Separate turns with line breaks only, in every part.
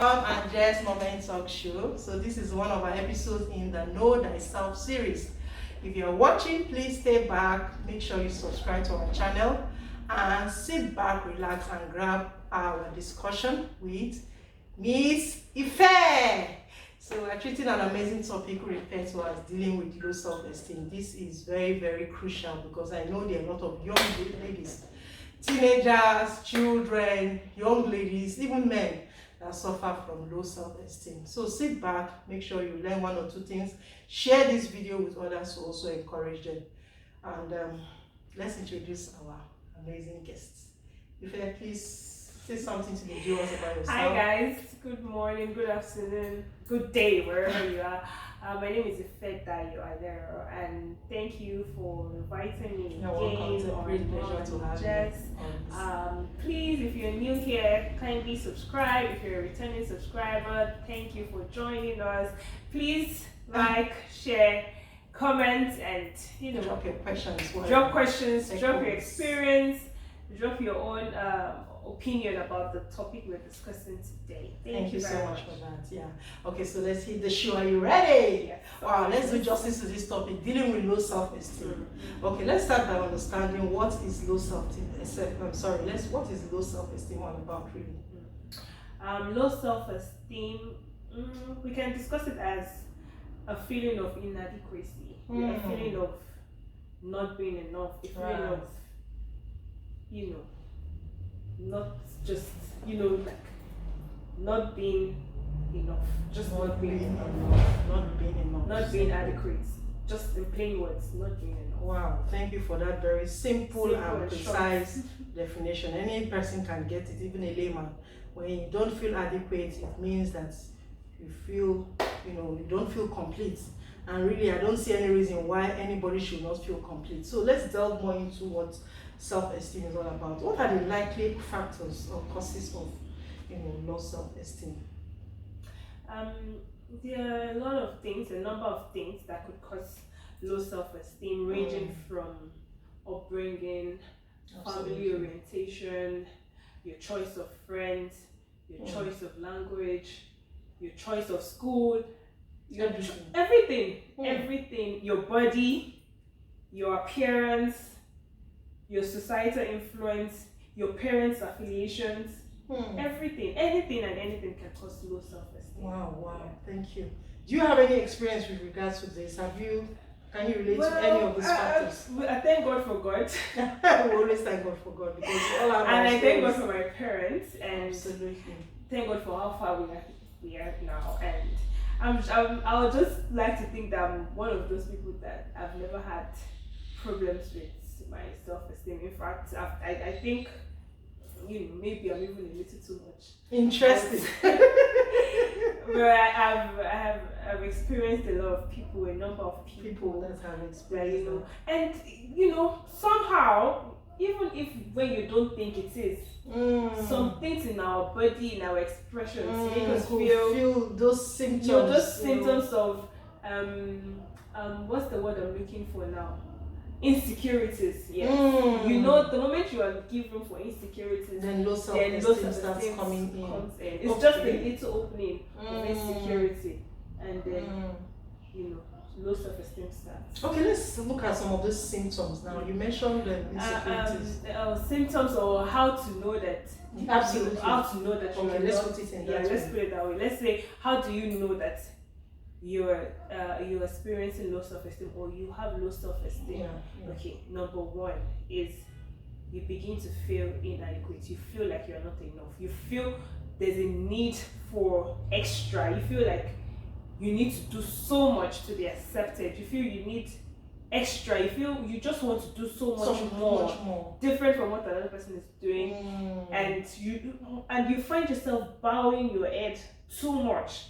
And Jess Moment Talk Show. So this is one of our episodes in the Know Thyself series. If you're watching, please stay back. Make sure you subscribe to our channel and sit back, relax, and grab our discussion with Miss Ife. So we're treating an amazing topic referred to as dealing with low self-esteem. This is very, very crucial because I know there are a lot of young ladies, teenagers, children, young ladies, even men that suffer from low self-esteem. So sit back, make sure you learn one or two things, share this video with others to also encourage them. And let's introduce our amazing guests. Ife, please say something to the viewers about yourself.
Hi guys, good morning, good afternoon, good day, wherever you are. My name is Ife Dayo, and thank you for inviting me again.
It's a great pleasure to have
Jess. Please, if you're new here, kindly subscribe. If you're a returning subscriber, thank you for joining us. Please like, share, comment, and
drop your questions.
Drop your experience, drop your own opinion about the topic we're discussing today. Thank you
so much
for
that. Yeah. Okay, so let's hit the show. Are you ready?
Yes.
Wow, let's do justice to this topic, dealing with low self-esteem. Okay, let's start by understanding what is low self-esteem. What is low self-esteem all about, really?
Low self-esteem, we can discuss it as a feeling of inadequacy, a feeling of not being enough, a feeling of, not just, like not being enough, just not being enough, not being adequate, just in plain words, not being enough.
Wow, thank you for that very simple and precise definition. Any person can get it, even a layman. When you don't feel adequate, it means that you feel, you don't feel complete. And really, I don't see any reason why anybody should not feel complete. So let's delve more into what self-esteem is all about. What are the likely factors or causes of, low self-esteem?
There are a number of things that could cause low self-esteem, ranging from upbringing, family orientation, your choice of friends, your choice of language, your choice of school, everything, your body, your appearance, your societal influence, your parents' affiliations, anything can cause low self-esteem.
Wow, thank you. Do you have any experience with regards to this? Can you relate to any of these factors?
I thank God for God.
We always thank God for God because all our
and I thank God for my parents, and
absolutely
thank God for how far we are now. And I would just like to think that I'm one of those people that I've never had problems with my self-esteem. In fact, I think maybe I'm even a little too much.
Interesting.
But I've experienced a number of people
that have experienced
and somehow, even if when you don't think it is, some things in our body, in our expressions make us feel
those symptoms.
Those symptoms of what's the word I'm looking for now? Insecurities. Yes. The moment you are given for insecurities,
then low self-esteem starts coming in.
It's just a little opening of insecurity, and then low self-esteem starts.
Okay, let's look at some of those symptoms now. You mentioned the insecurities.
Symptoms, or how to know that.
Absolutely.
How to know that
let's put it in that way.
Let's put it that way. Let's say, how do you know that you're experiencing low self-esteem, or you have low self-esteem? Okay, number one is you begin to feel inadequate. You feel like you're not enough. You feel there's a need for extra. You feel like you need to do so much to be accepted. You feel you need extra. You feel you just want to do so much more, different from what another person is doing, and you find yourself bowing your head too much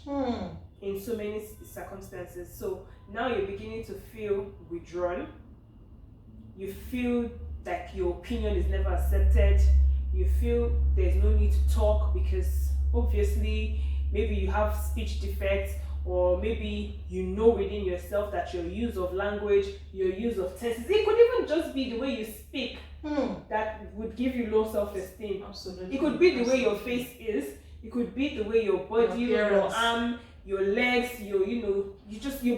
in so many circumstances. So now you're beginning to feel withdrawn. You feel like your opinion is never accepted. You feel there's no need to talk because obviously maybe you have speech defects, or maybe within yourself that your use of language, your use of tenses, it could even just be the way you speak that would give you low self-esteem.
Absolutely.
It could be the way your face is. It could be the way your body, your arm, your legs, your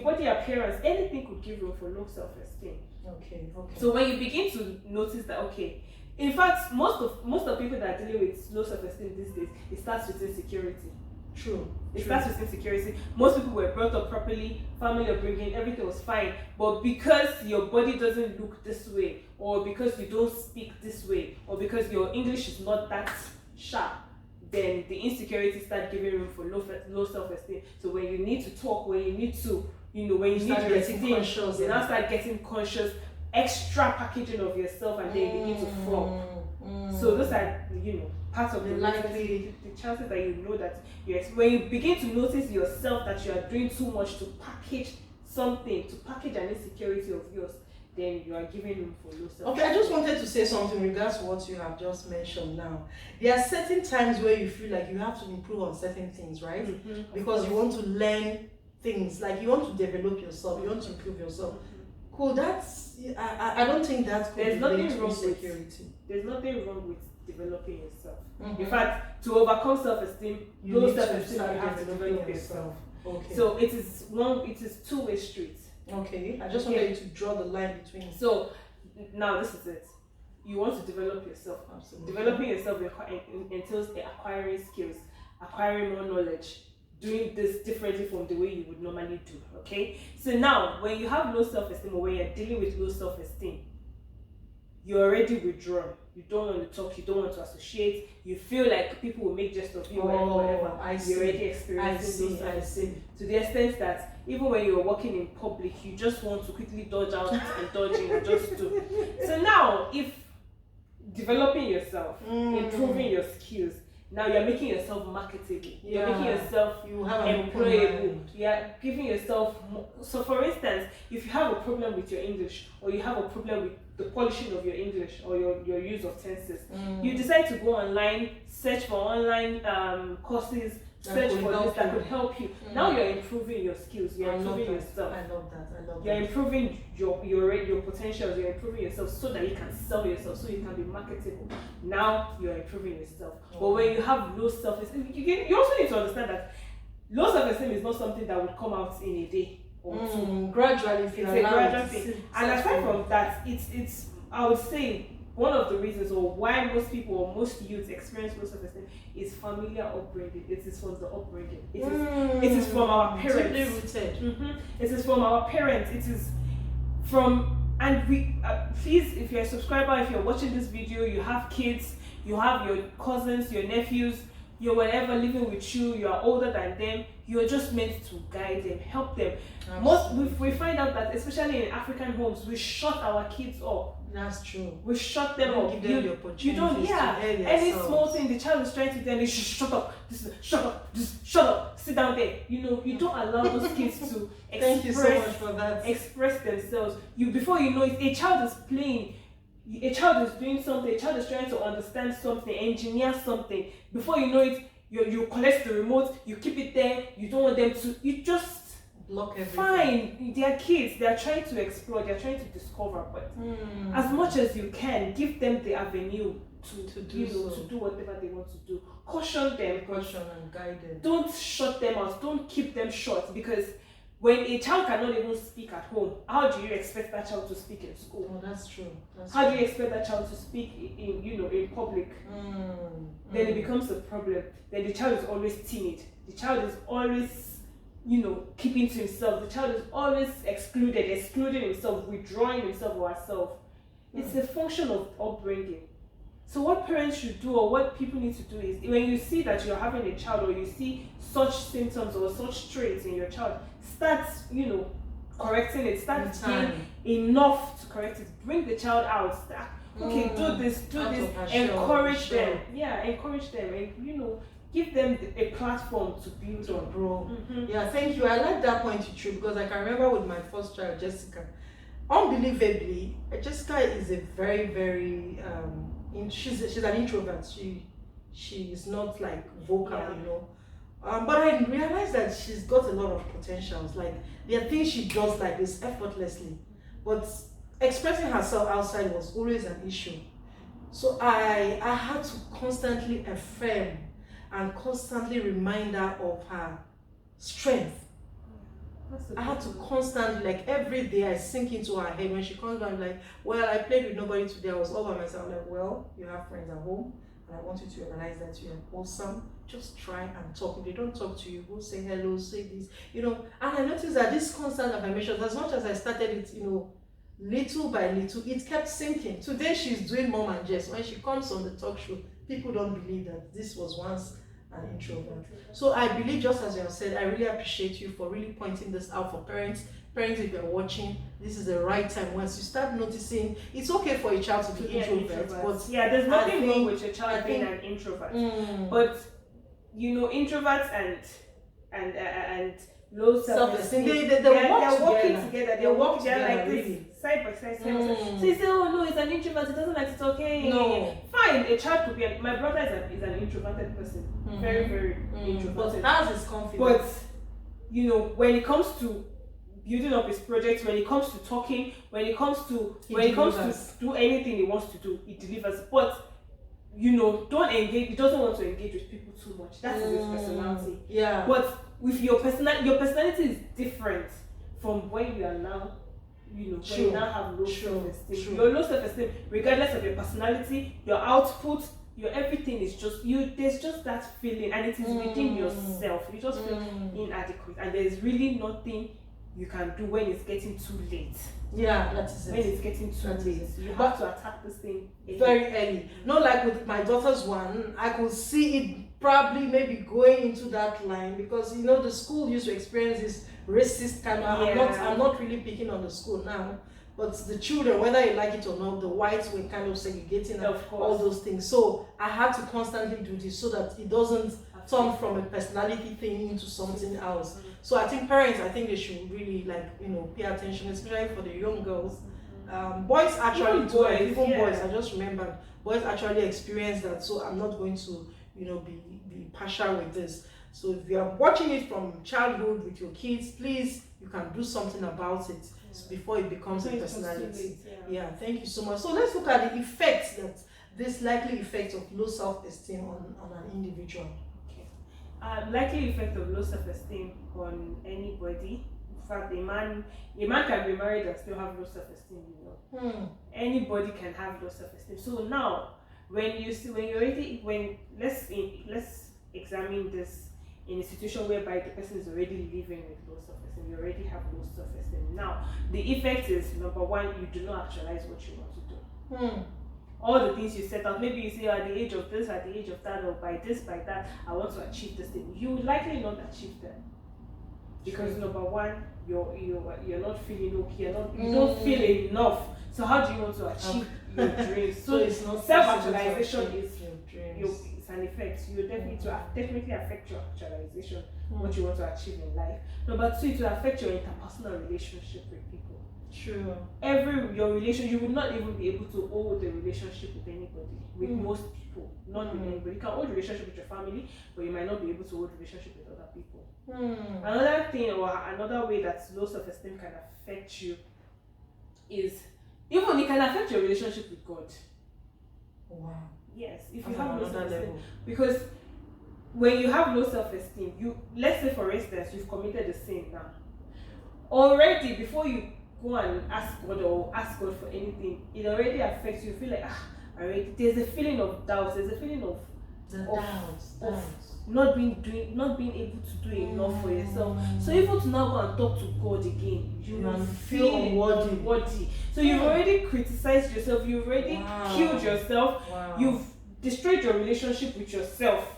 body appearance. Anything could give room for low self-esteem.
Okay.
So when you begin to notice that, okay, in fact, most of people that are dealing with low self-esteem these days, it starts with insecurity.
True.
It starts with insecurity. Most people were brought up properly, family upbringing, everything was fine. But because your body doesn't look this way, or because you don't speak this way, or because your English is not that sharp, then the insecurity start giving room for low self-esteem. So when you need to talk, when you need to, when you need to esteem, you now start getting conscious, extra packaging of yourself, and then you begin to flop. So those are, part of the chances that that when you begin to notice yourself that you are doing too much to package an insecurity of yours, then you are giving room for low self-esteem.
Okay, I just wanted to say something in regards to what you have just mentioned now. There are certain times where you feel like you have to improve on certain things, right? Because you want to learn things, like you want to develop yourself, you want to improve yourself. Cool, I don't think that's cool.
There's nothing wrong with developing yourself. In fact, to overcome self-esteem, low self-esteem, you have to develop yourself. Okay. So it is two-way street.
Okay. I just wanted you to draw the line between.
So now this is it. You want to develop yourself.
Absolutely.
Developing yourself entails acquiring skills, acquiring more knowledge, doing this differently from the way you would normally do. Okay. So now, when you have low self-esteem, or when you're dealing with low self-esteem, you're already withdrawn. You don't want to talk, you don't want to associate, you feel like people will make jest of you, whatever. You're already experiencing low self-esteem. To the extent that even when you're walking in public, you just want to quickly dodge out and dodge in and just do. So now, if developing yourself, improving your skills, now you're making yourself marketable. You're making yourself employable. You're giving yourself more. So for instance, if you have a problem with your English, or you have a problem with the polishing of your English, or your use of tenses, you decide to go online, search for online courses, search for this that could help you. Now you're improving your skills, you're improving yourself.
I love that.
You're improving your potentials, you're improving yourself so that you can sell yourself, so you can be marketable. Now you're improving yourself. But when you have low self-esteem, you also need to understand that low self-esteem is not something that would come out in a day or two.
Gradually,
it's a gradual thing. And aside from that, it's I would say one of the reasons, or why most people or most youths experience low self-esteem, is familiar upbringing. It is from the upbringing. It is from our parents.
Deeply rooted.
It is from our parents. It is from, and we please, if you're a subscriber, if you're watching this video, you have kids, you have your cousins, your nephews, your whatever living with you, you are older than them, you're just meant to guide them, help them. We find out that especially in African homes, we shut our kids up.
That's true.
We shut them up.
Give them the opportunity.
You don't, any small thing the child is trying to do, and they should shut up. Shut up. Sit down there. You don't allow those kids to
Thank you so much for that.
Express themselves. Before you know it, a child is playing. A child is doing something. A child is trying to understand something, engineer something. Before you know it, you collect the remote. You keep it there. You don't want them to. You just
block everything.
Fine, they are kids, they are trying to explore, they are trying to discover, but as much as you can, give them the avenue to do whatever they want to do. Caution them.
Caution and guide them.
Don't shut them out, don't keep them shut, because when a child cannot even speak at home, how do you expect that child to speak in school?
Oh, that's true.
How do you expect that child to speak in public? Then it becomes a problem. Then the child is always timid. The child is always keeping to himself. The child is always excluding himself, withdrawing himself or herself. It's a function of upbringing. So what parents should do, or what people need to do, is when you see that you're having a child, or you see such symptoms or such traits in your child, start correcting it. Start doing enough to correct it. Bring the child out. Start, do this. Encourage them. Encourage them, and give them a platform to build on.
Grow. Yeah, thank you. I like that point you threw, because I can remember with my first child, Jessica. Unbelievably, Jessica is a very, very she's an introvert. She is not like vocal, but I realized that she's got a lot of potentials. Like, there are things she does like this effortlessly, but expressing herself outside was always an issue. So I had to constantly affirm and constantly remind her of her strength. I had to constantly, like every day, I sink into her head when she comes back, like, well, I played with nobody today, I was all by myself. I'm like, well, you have friends at home, and I want you to realize that you are awesome. Just try and talk. If they don't talk to you, go say hello, say this, And I noticed that this constant affirmation, as much as I started it, little by little, it kept sinking. Today, she's doing Mom and Jess. When she comes on the talk show, people don't believe that this was once an introvert. So I believe, just as you have said, I really appreciate you for really pointing this out for parents. Parents, if you're watching, this is the right time. Once you start noticing, it's okay for a child to be introvert, but
there's nothing wrong with your child being an introvert. But introverts and low self-esteem, they're working together. They're working like this, side by side. So you say, oh no, it's an introvert, it doesn't like to talk. Hey,
no,
fine, a child could be. My brother is an introverted person, very, very introverted.
But how's his confidence?
But when it comes to building up his projects, when it comes to talking, when it comes to do anything he wants to do, he delivers. But don't engage. He doesn't want to engage with people too much. That's his personality.
Yeah.
But with your personality is different from when you are now. When you now have low self-esteem. Your low self-esteem, regardless of your personality, your output, your everything is just you. There's just that feeling, and it is within yourself. You just feel inadequate, and there's really nothing you can do when it's getting too late.
Yeah, that is it.
When it's getting too late, you have to attack this thing
very early. Not like with my daughter's one, I could see it probably maybe going into that line, because the school used to experience this racist kind of. I'm not really picking on the school now, but the children, whether you like it or not, the whites were kind of segregating and all those things. So I had to constantly do this so that it doesn't turn from a personality thing into something else. So I think parents, they should really pay attention, especially for the young girls. Boys actually do it, even boys. I just remembered boys actually experience that. So I'm not going to be partial with this. So if you are watching it from childhood with your kids, please, you can do something about it before it becomes a personality. Thank you so much. So let's look at the effects, this likely effect of low self-esteem on an individual.
Likely effect of low self-esteem on anybody. In fact, a man can be married and still have low self-esteem. Anybody can have low self-esteem. So now, let's examine this in a situation whereby the person is already living with low self-esteem. You already have low self-esteem. Now, the effect is, number one, you do not actualize what you want to do. All the things you set out, maybe you say at the age of this, at the age of that, or by this, by that, I want to achieve this thing. You will likely not achieve them, because number one, you're not feeling okay. You don't feel enough. So how do you want to achieve your dreams? So it's not self-actualization is it's an effect. You definitely affect your actualization, what you want to achieve in life. Number two, it will affect your interpersonal relationship with people.
True.
Your relation, you would not even be able to hold a relationship with anybody, with most people, not with anybody. You can hold a relationship with your family, but you might not be able to hold a relationship with other people. Another thing, or another way that low self-esteem can affect you is, even it can affect your relationship with God.
Wow.
Yes, if you have low self-esteem, because when you have low self-esteem, let's say for instance, you've committed a sin now. Already, before you go and ask God for anything, it already affects you. You feel like already there's a feeling of doubt. There's a feeling of not being able to do enough for yourself. So even to now go and talk to God again, you feel unworthy. So you've already criticized yourself. You've already killed yourself. You've destroyed your relationship with yourself.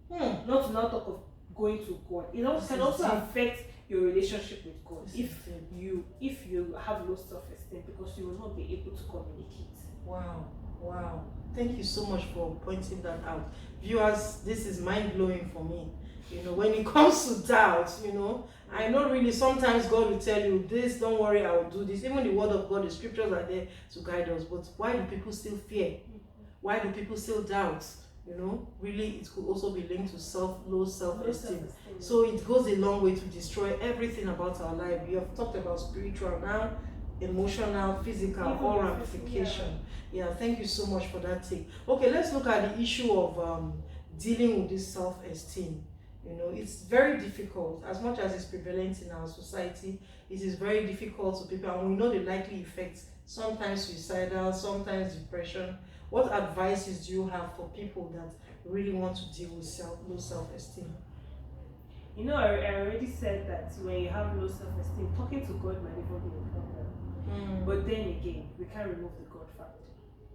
Not to now talk of going to God. It also can also affect your relationship with God if you have low self-esteem, because you will not be able to communicate.
Wow. Thank you so much for pointing that out. Viewers, this is mind-blowing for me. When it comes to doubt, I know really sometimes God will tell you this, don't worry, I will do this. Even the word of God, the scriptures are there to guide us. But why do people still fear? Why do people still doubt? Really, it could also be linked to low self-esteem. So it goes a long way to destroy everything about our life. We have talked about spiritual now, emotional, physical, all ramification. Thank you so much for that take. Okay, let's look at the issue of dealing with this self-esteem. You know, it's very difficult. As much as it's prevalent in our society, it is very difficult to people, and we know the likely effects, sometimes suicidal, sometimes depression. What advices do you have for people that really want to deal with low self-esteem?
You know, I already said that when you have low self-esteem, talking to God might even be a problem. But then again, we can't remove the God fact.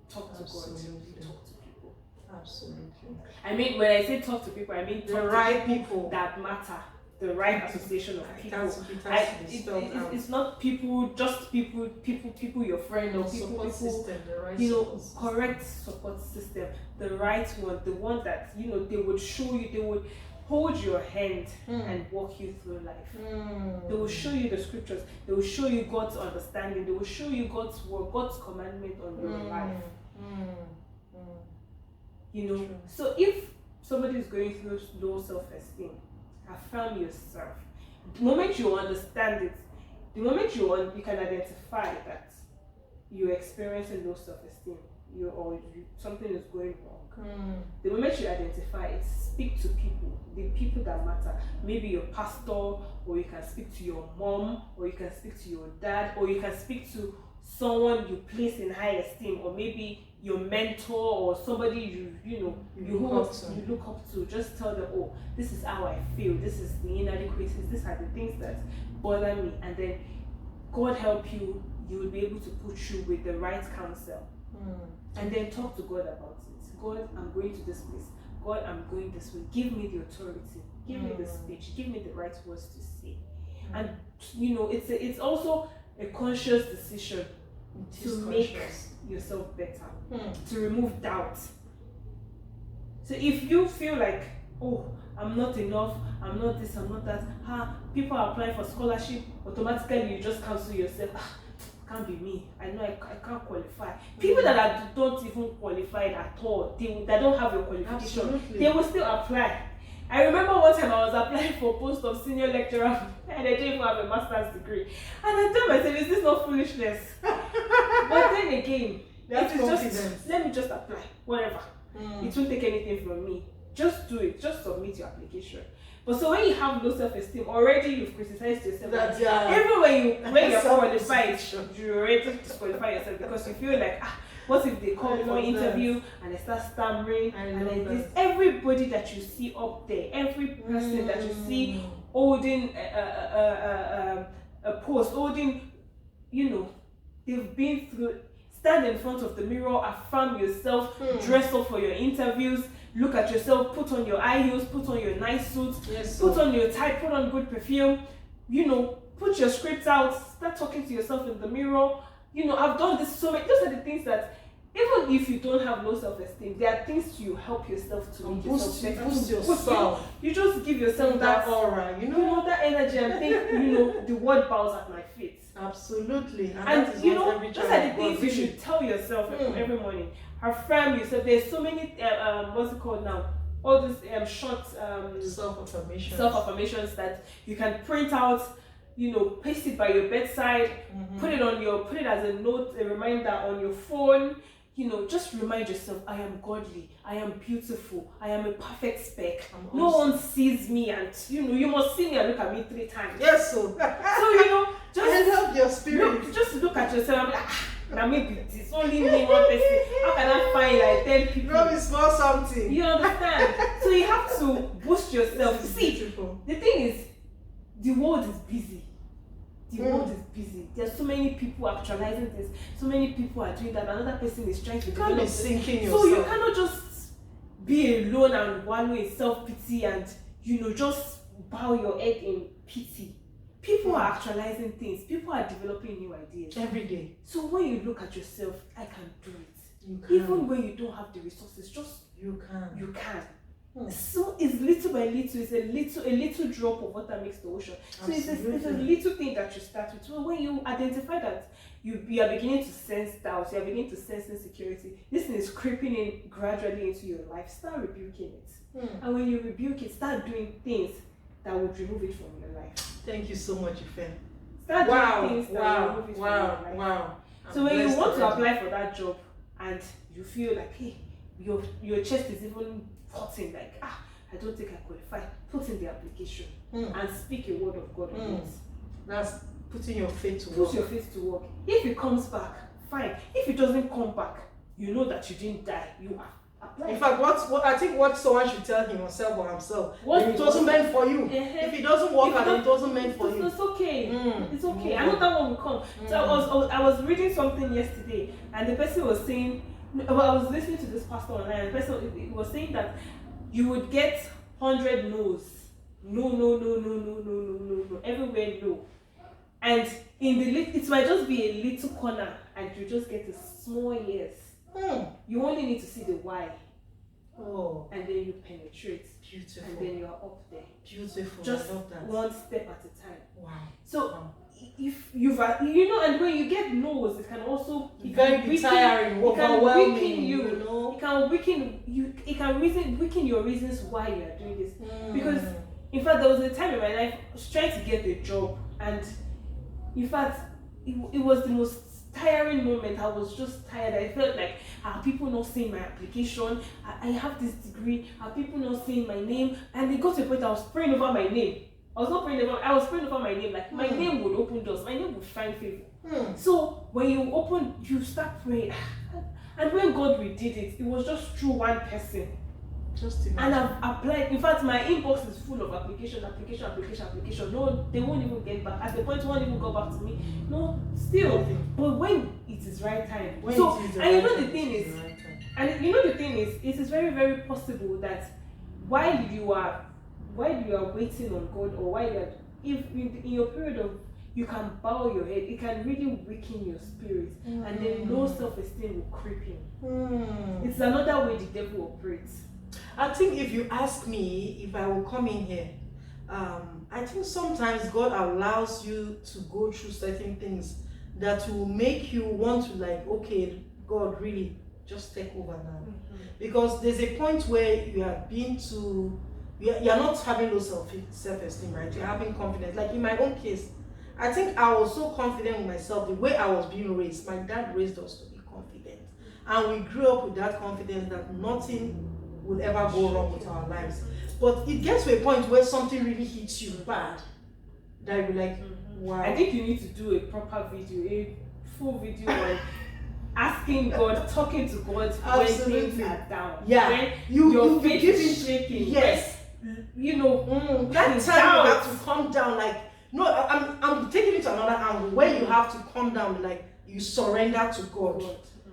Talk to
Absolutely.
God, talk to people.
Absolutely.
I mean, when I say talk to people, I mean
The
talk
right
to
people
that matter, the right association of people. It's not people, just people, your friend, or people,
system, the right
correct support system, the right one, the one that, they would show you, they would hold your hand and walk you through life. They will show you the scriptures, they will show you God's understanding, they will show you God's word, God's commandment on your life.
True.
So if somebody is going through low self-esteem, affirm yourself. The moment you understand it, the moment you can identify that you're experiencing low self-esteem, something is going wrong. The moment you identify it, speak to people, the people that matter. Maybe your pastor, or you can speak to your mom, or you can speak to your dad, or you can speak to someone you place in high esteem, or maybe your mentor, or somebody you look up to. Just tell them, oh, this is how I feel, this is the inadequacies, these are the things that bother me, and then God help you, you will be able to put you with the right counsel. And then talk to God about it. God, I'm going to this place. God, I'm going this way. Give me the authority. Give me the speech. Give me the right words to say. And it's also a conscious decision to make yourself better, to remove doubt. So if you feel like, oh, I'm not enough, I'm not this, I'm not that, people are applying for scholarship, automatically you just cancel yourself. Can't be me. I know I can't qualify. People that don't even qualify at all, that don't have your qualification,
Absolutely.
They will still apply. I remember one time I was applying for a post of senior lecturer and I didn't even have a master's degree. And I told myself, is this not foolishness? But then again, let me just apply, whatever. It won't take anything from me. Just do it. Just submit your application. But so when you have low self-esteem, already you've criticized yourself. Even when you're qualified, you already disqualify yourself because you feel like, what if they call for an interview and they start stammering and like this? Everybody that you see up there, every person that you see holding a post, holding, they've been through. Stand in front of the mirror, affirm yourself, dress up for your interviews, look at yourself, put on your high heels, put on your nice suit, put on your tie, put on good perfume, put your scripts out, start talking to yourself in the mirror. I've done this so many. Those are the things that, even if you don't have low self-esteem, there are things to help yourself to make
boost
yourself
yourself.
You just give yourself that aura, that energy, and think, the world bows at my feet.
Absolutely.
And those are the things you should tell yourself every morning. Affirm yourself. There's so many what's it called now? All these short self-affirmations that you can print out, paste it by your bedside, put it as a note, a reminder on your phone. Just remind yourself, I am godly, I am beautiful, I am a perfect speck. No one sees me, and you must see me and look at me 3 times.
Yes, so just help your spirit.
Just look at yourself and be like, now maybe it's only me, one person. How can I find like 10 people?
No, it's not something.
You understand? So you have to boost yourself. See, the thing is, the world is busy. The world is busy. There's so many people actualizing this. So many people are doing that. Another person is trying to develop this. So you cannot just be alone and wallow in self-pity and just bow your head in pity. People are actualizing things. People are developing new ideas
every day.
So when you look at yourself, I can do it.
You can.
Even when you don't have the resources, you can. So it's little by little. It's a little drop of water makes the ocean. So it's a little thing that you start with. So when you identify that you are beginning to sense doubt, you are beginning to sense insecurity, this thing is creeping in gradually into your life, start rebuking it. And when you rebuke it, start doing things that would remove it from your life.
Thank you so much, Ife.
Start doing things that will remove it from your life.
Wow.
So when you want to apply for that job and you feel like, hey, your chest is even put in like, I don't think I qualify, put in the application and speak a word of God on it.
That's putting your faith to
Put
work.
your faith to work. If it comes back, fine. If it doesn't come back, you know that you didn't die. You are applied.
In fact, what I think what someone should tell himself or himself, if it wasn't meant for you. If it doesn't work out, it wasn't meant for you.
It's okay. It's okay. I know that one will come. So I was reading something yesterday, and the person was saying, well, I was listening to this pastor online, and the person was saying that you would get 100 no's. No, everywhere no. And in the it might just be a little corner, and you just get a small yes. You only need to see the why. And then you penetrate.
Beautiful.
And then you are up there.
Beautiful.
Just
I love that.
one step at a time.
Wow.
So if you've and when you get no's, it can also
very tiring, overwhelming.
It can weaken you.
You know?
It can weaken you. It can weaken your reasons why you are doing this. Because in fact, there was a time in my life I was trying to get a job, and in fact, it was the most tiring moment. I was just tired. I felt like, are people not seeing my application? I have this degree. Are people not seeing my name? And it got to a point I was praying over my name. I was praying over my name. Like my name would open doors. My name would find favor. So when you start praying, and when God redid it, it was just through one person.
Just imagine.
And I've applied. In fact, my inbox is full of application. No, they won't even get back. At the point, one even got back to me. No, still. But when it is right time. It is very, very possible that while you are waiting on God, or while you are, if in your period of, you can bow your head, it can really weaken your spirit, and then low self-esteem will creep in. It's another way the devil operates.
I think if you ask me if I will come in here, I think sometimes God allows you to go through certain things that will make you want to, like, okay, God, really, just take over now. Because there's a point where you are you're not having low self-esteem, right? You're having confidence. Like in my own case, I think I was so confident with myself, the way I was being raised. My dad raised us to be confident. And we grew up with that confidence that nothing will ever go wrong with our lives. But it gets to a point where something really hits you bad, that you're like, wow.
I think you need to do a proper video, a full video on asking God, talking to God when things are down.
Yeah.
When
your
faith is shaking.
Yes.
When,
that time you have to calm down. Like, no, I'm taking it to another angle where you have to calm down, like you surrender to God.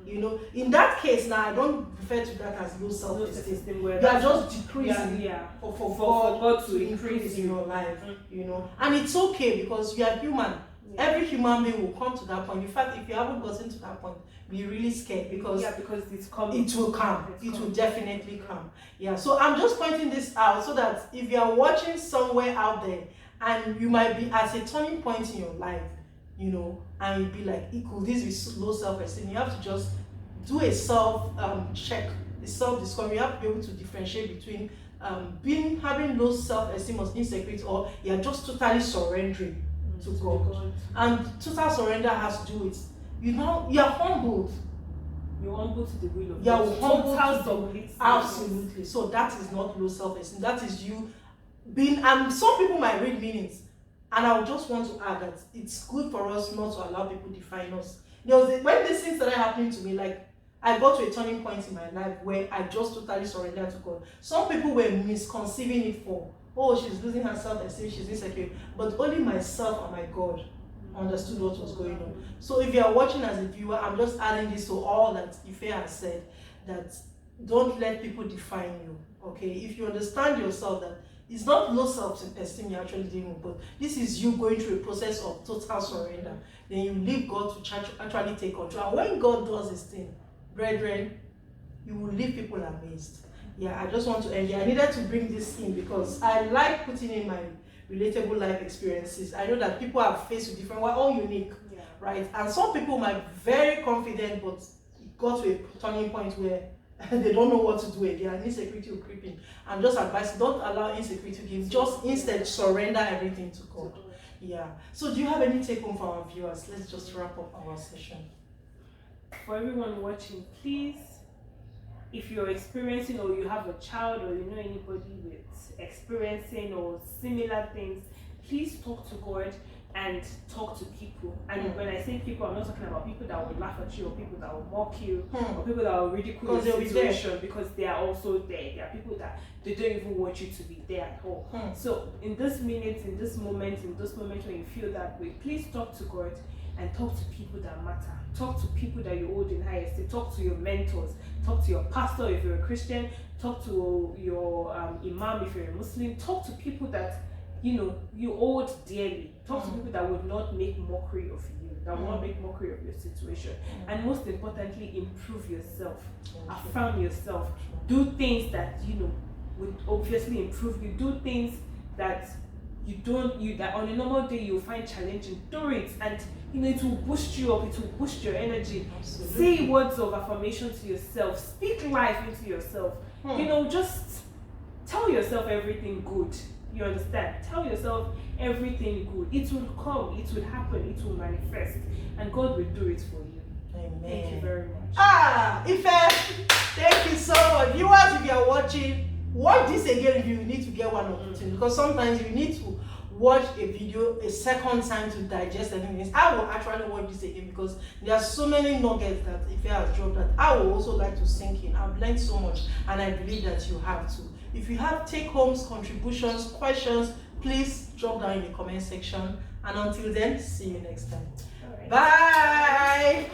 You know, in that case now, I don't refer to that as low self-esteem. You are just decreasing for God to increase in your life. You know, and it's okay because we are human. Every human being will come to that point. In fact, if you haven't gotten to that point, be really scared because
it's coming.
It will come. It will definitely come. Yeah. So I'm just pointing this out so that if you are watching somewhere out there and you might be at a turning point in your life, you know, and you'd be like, could this be low self-esteem? You have to just do a self-check, a self-discovery. You have to be able to differentiate between having low self-esteem or insecurity, or you're just totally surrendering to God. And total surrender has to do with, you're humbled.
You're humble to the will of God.
You're humble to absolutely. So that is not low self-esteem. That is you being, and some people might read meanings. And I would just want to add that it's good for us not to allow people define us. When these things started happening to me, like, I got to a turning point in my life where I just totally surrendered to God. Some people were misconceiving it for, she's losing her self-esteem, she's insecure. But only myself and my God understood what was going on. So if you are watching as a viewer, I'm just adding this to all that Ife has said, that don't let people define you. Okay? If you understand yourself that it's not low self-esteem you're actually dealing with, but this is you going through a process of total surrender. Then you leave God to actually take control. And when God does this thing, brethren, you will leave people amazed. Yeah, I just want to end here. I needed to bring this in because I like putting in my relatable life experiences. I know that people are faced with different, we're all unique, right? And some people might be very confident, but it got to a turning point where they don't know what to do again, and insecurity will creep in. And just advice, don't allow insecurity to give, just instead surrender everything to God. Yeah. So do you have any take home for our viewers? Let's just wrap up our session.
For everyone watching, please, if you're experiencing, or you have a child, or you know anybody with experiencing or similar things, please talk to God and talk to people. And when I say people, I'm not talking about people that will laugh at you, or people that will mock you, or people that will ridicule your situation, because they are also there. There are people that they don't even want you to be there at all. So in this minute, in this moment when you feel that way, please talk to God and talk to people that matter. Talk to people that you hold in high esteem. Talk to your mentors. Talk to your pastor if you're a Christian. Talk to your imam if you're a Muslim. Talk to people that you hold dearly. Talk to people that would not make mockery of you, that will not make mockery of your situation. And most importantly, improve yourself. Affirm yourself. Do things that would obviously improve you. Do things that that on a normal day you'll find challenging. Do it, and it will boost you up, it will boost your energy. Absolutely. Say words of affirmation to yourself. Speak life into yourself. Just tell yourself everything good. You understand? Tell yourself everything good. It will come, it will happen, it will manifest, and God will do it for you.
Amen.
Thank you very much.
Ife, thank you so much. Viewers, if you are watching, watch this again if you need to get one or two things, because sometimes you need to watch a video a second time to digest anything. I will actually watch this again because there are so many nuggets that Ife has dropped that I would also like to sink in. I've learned so much, and I believe that you have too. If you have take-homes, contributions, questions, please drop down in the comment section. And until then, see you next time.
All right.
Bye.